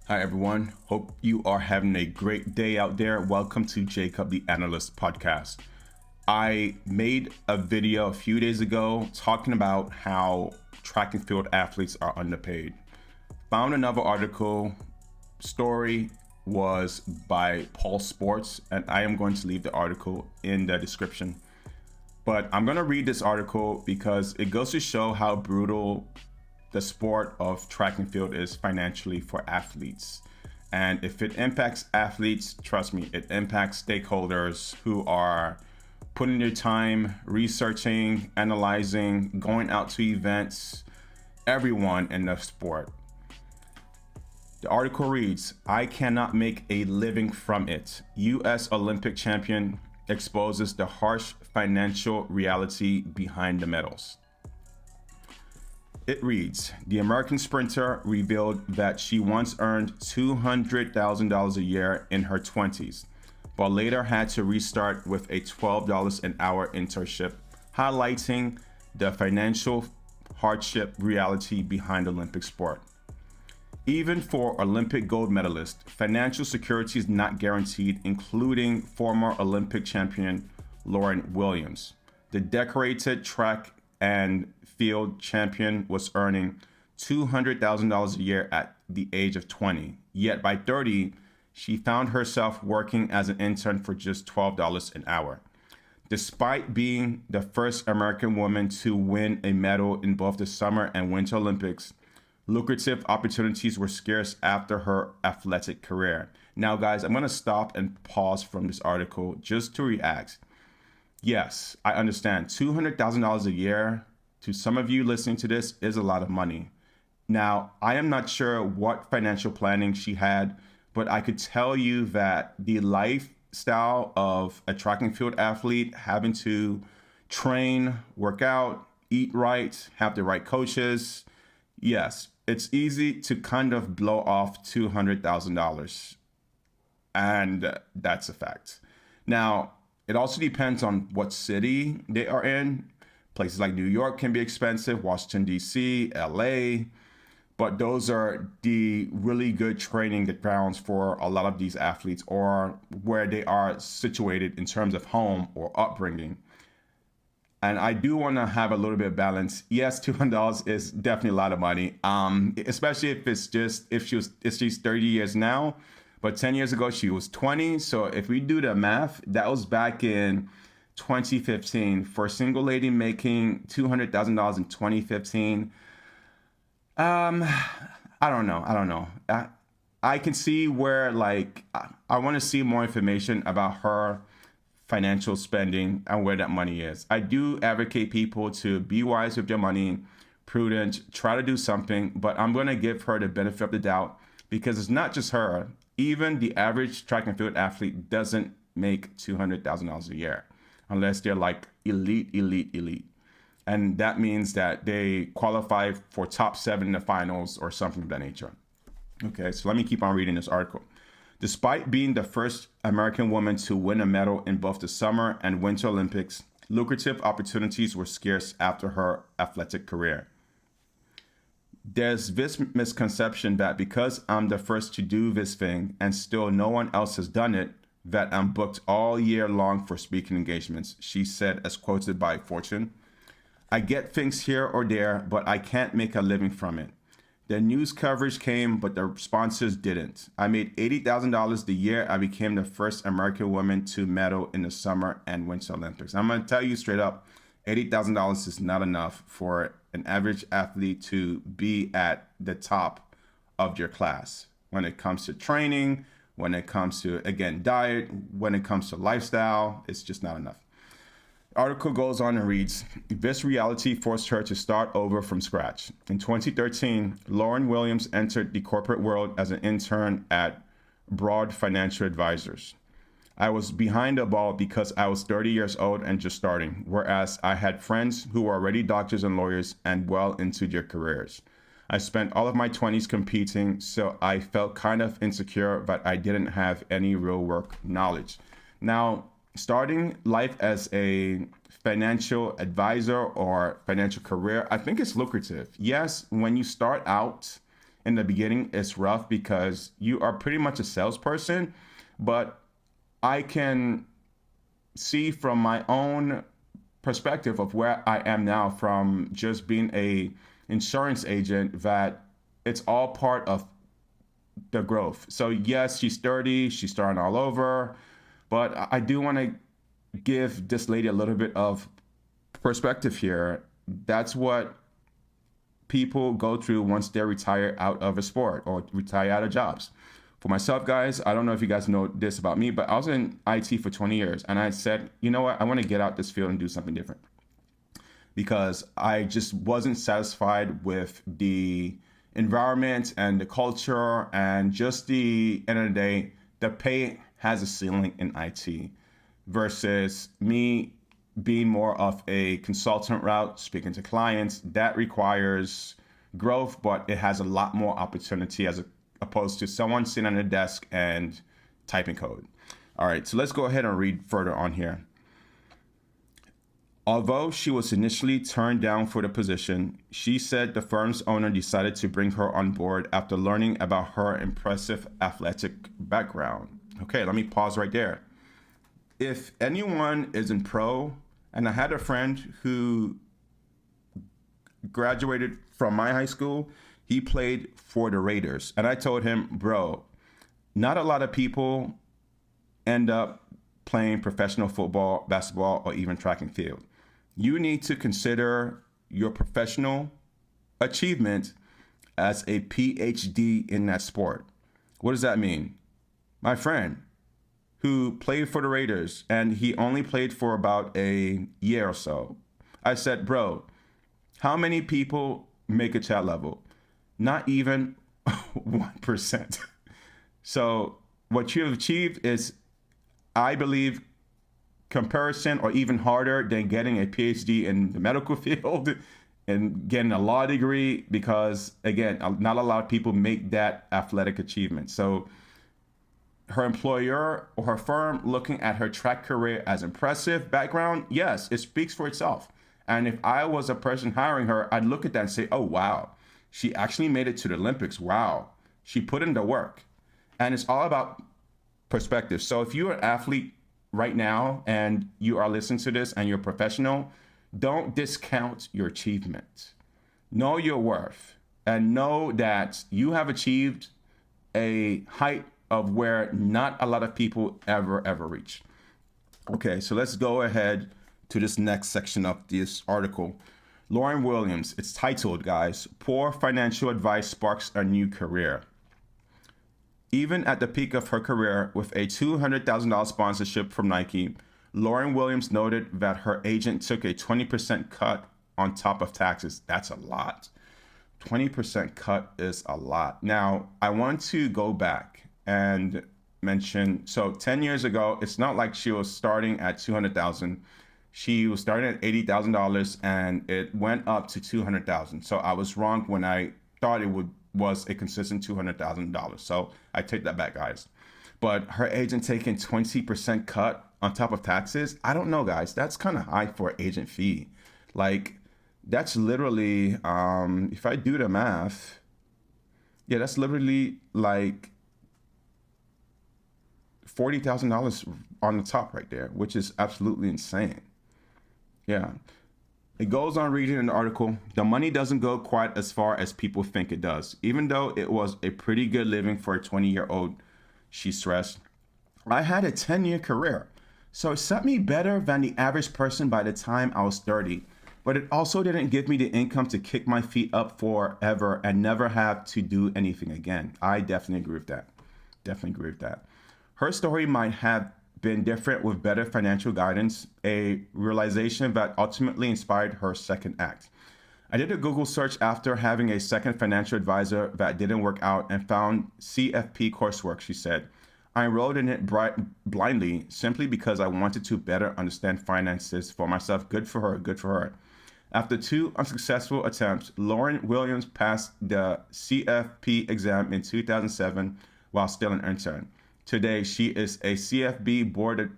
Hi, everyone. Hope you are having a great day out there. Welcome to Jacob the Analyst podcast. I made a video a few days ago talking about how track and field athletes are underpaid. Found another article. Story was by Paul Sports, and I am going to leave the article in the description. But I'm going to read this article because it goes to show how brutal the sport of track and field is financially for athletes. And if it impacts athletes, trust me, it impacts stakeholders who are putting their time researching, analyzing, going out to events, everyone in the sport. The article reads, I cannot make a living from it. U.S. Olympic champion exposes the harsh financial reality behind the medals. It reads, the American sprinter revealed that she once earned $200,000 a year in her 20s, but later had to restart with a $12 an hour internship, highlighting the financial hardship reality behind Olympic sport. Even for Olympic gold medalists, financial security is not guaranteed, including former Olympic champion Lauren Williams. The decorated track and field champion was earning $200,000 a year at the age of 20. Yet by 30, she found herself working as an intern for just $12 an hour. Despite being the first American woman to win a medal in both the Summer and Winter Olympics, lucrative opportunities were scarce after her athletic career. Now, guys, I'm going to stop and pause from this article just to react. Yes, I understand. $200,000 a year to some of you listening to this is a lot of money. Now, I am not sure what financial planning she had, but I could tell you that the lifestyle of a track and field athlete, having to train, work out, eat right, have the right coaches, yes, it's easy to kind of blow off $200,000. And that's a fact. Now, it also depends on what city they are in. Places like New York can be expensive, Washington, D.C., L.A., but those are the really good training grounds for a lot of these athletes, or where they are situated in terms of home or upbringing. And I do want to have a little bit of balance. Yes, $200 is definitely a lot of money, especially if she's 30 years now. But 10 years ago, she was 20. So if we do the math, that was back in 2015. For a single lady making $200,000 in 2015, I don't know. I can see where, like, I want to see more information about her financial spending and where that money is. I do advocate people to be wise with their money, prudent, try to do something, but I'm going to give her the benefit of the doubt because it's not just her. Even the average track and field athlete doesn't make $200,000 a year unless they're like elite. And that means that they qualify for top 7 in the finals or something of that nature. Okay, so let me keep on reading this article. Despite being the first American woman to win a medal in both the Summer and Winter Olympics, lucrative opportunities were scarce after her athletic career. There's this misconception that because I'm the first to do this thing and still no one else has done it, that I'm booked all year long for speaking engagements, she said, as quoted by Fortune. I get things here or there, but I can't make a living from it. The news coverage came, but the sponsors didn't. I made $80,000 the year I became the first American woman to medal in the Summer and Winter Olympics. I'm going to tell you straight up, $80,000 is not enough for an average athlete to be at the top of your class when it comes to training, when it comes to, again, diet, when it comes to lifestyle. It's just not enough. The article goes on and reads, this reality forced her to start over from scratch. In 2013, Lauren Williams entered the corporate world as an intern at Broad Financial Advisors. I was behind the ball because I was 30 years old and just starting, whereas I had friends who were already doctors and lawyers and well into their careers. I spent all of my 20s competing, so I felt kind of insecure that I didn't have any real work knowledge. Now, starting life as a financial advisor or financial career, I think it's lucrative. Yes, when you start out, in the beginning is rough because you are pretty much a salesperson, but I can see from my own perspective of where I am now from just being a insurance agent that it's all part of the growth. So yes, she's 30, she's starting all over, but I do want to give this lady a little bit of perspective here. That's what people go through once they retire out of a sport or retire out of jobs. For myself, guys, I don't know if you guys know this about me, but I was in IT for 20 years and I said, you know what, I want to get out this field and do something different because I just wasn't satisfied with the environment and the culture and just the end of the day, the pay has a ceiling in IT versus me being more of a consultant route, speaking to clients. That requires growth, but it has a lot more opportunity as opposed to someone sitting on a desk and typing code. All right, so let's go ahead and read further on here. Although she was initially turned down for the position, she said the firm's owner decided to bring her on board after learning about her impressive athletic background. Okay, let me pause right there. If anyone is in pro, and I had a friend who graduated from my high school, he played for the Raiders. And I told him, bro, not a lot of people end up playing professional football, basketball, or even track and field. You need to consider your professional achievement as a PhD in that sport. What does that mean? My friend who played for the Raiders and he only played for about a year or so. I said, bro, how many people make it to that level? Not even 1%. So what you have achieved is, I believe, comparison or even harder than getting a PhD in the medical field and getting a law degree because, again, not a lot of people make that athletic achievement. So her employer or her firm looking at her track career as impressive background, yes, it speaks for itself. And if I was a person hiring her, I'd look at that and say, oh, wow, she actually made it to the Olympics. Wow, she put in the work. And it's all about perspective. So if you're an athlete right now and you are listening to this and you're a professional, don't discount your achievement. Know your worth and know that you have achieved a height of where not a lot of people ever reach. Okay, so let's go ahead to this next section of this article. Lauren Williams, it's titled, guys, Poor Financial Advice Sparks a New Career. Even at the peak of her career with a $200,000 sponsorship from Nike, Lauren Williams noted that her agent took a 20% cut on top of taxes. That's a lot. 20% cut is a lot. Now, I want to go back and mention, so 10 years ago, it's not like she was starting at 200,000. She was starting at $80,000 and it went up to 200,000. So I was wrong when I thought was a consistent $200,000. So I take that back, guys. But her agent taking 20% cut on top of taxes, I don't know, guys. That's kind of high for an agent fee. Like, that's literally, if I do the math, yeah, that's literally like $40,000 on the top right there, which is absolutely insane. Yeah. It goes on reading in the article, the money doesn't go quite as far as people think it does. Even though it was a pretty good living for a 20-year-old, she stressed. I had a 10-year career, so it set me better than the average person by the time I was 30. But it also didn't give me the income to kick my feet up forever and never have to do anything again. I definitely agree with that. Definitely agree with that. Her story might have been different with better financial guidance, a realization that ultimately inspired her second act. I did a Google search after having a second financial advisor that didn't work out and found CFP coursework, she said. I enrolled in it blindly simply because I wanted to better understand finances for myself. Good for her, good for her. After 2 unsuccessful attempts, Lauren Williams passed the CFP exam in 2007 while still an intern. Today, she is a CFB board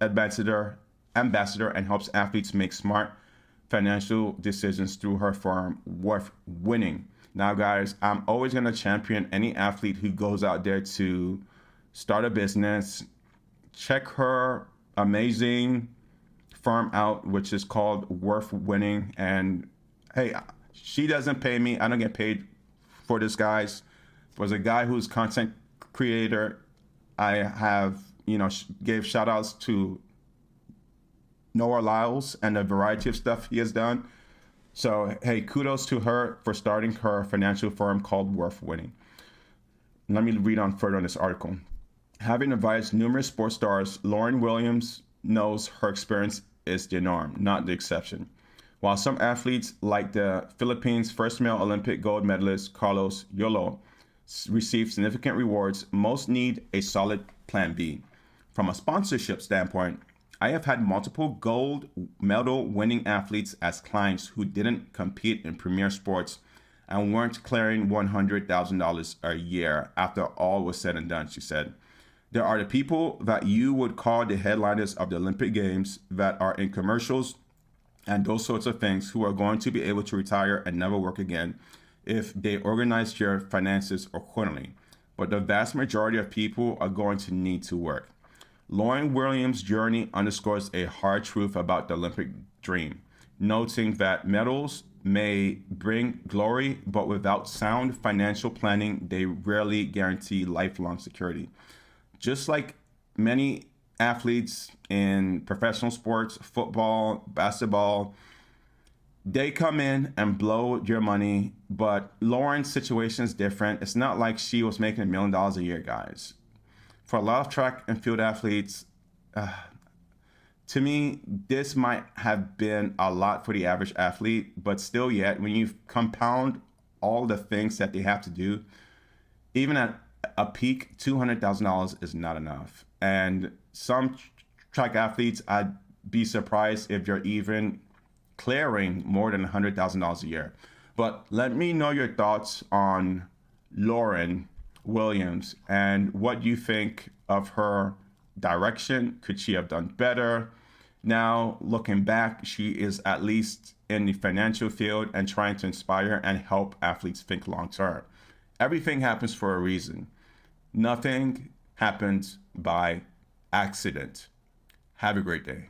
ambassador and helps athletes make smart financial decisions through her firm, Worth Winning. Now, guys, I'm always going to champion any athlete who goes out there to start a business. Check her amazing firm out, which is called Worth Winning. And hey, she doesn't pay me. I don't get paid for this, guys. Was a guy who's content creator. I have, gave shout outs to Noah Lyles and the variety of stuff he has done. So, hey, kudos to her for starting her financial firm called Worth Winning. Let me read on further on this article. Having advised numerous sports stars, Lauren Williams knows her experience is the norm, not the exception. While some athletes, like the Philippines' first male Olympic gold medalist Carlos Yolo, receive significant rewards, most need a solid plan B. From a sponsorship standpoint, I have had multiple gold medal winning athletes as clients who didn't compete in premier sports and weren't clearing $100,000 a year after all was said and done, she said. There are the people that you would call the headliners of the Olympic Games that are in commercials and those sorts of things who are going to be able to retire and never work again if they organize your finances accordingly. But the vast majority of people are going to need to work. Lauren Williams' journey underscores a hard truth about the Olympic dream, noting that medals may bring glory, but without sound financial planning, they rarely guarantee lifelong security. Just like many athletes in professional sports, football, basketball, they come in and blow your money, but Lauren's situation is different. It's not like she was making $1 million a year, guys. For a lot of track and field athletes, to me, this might have been a lot for the average athlete, but still yet, when you compound all the things that they have to do, even at a peak, $200,000 is not enough. And some track athletes, I'd be surprised if you're even clearing more than $100,000 a year. But let me know your thoughts on Lauren Williams and what you think of her direction. Could she have done better? Now, looking back, she is at least in the financial field and trying to inspire and help athletes think long term. Everything happens for a reason. Nothing happens by accident. Have a great day.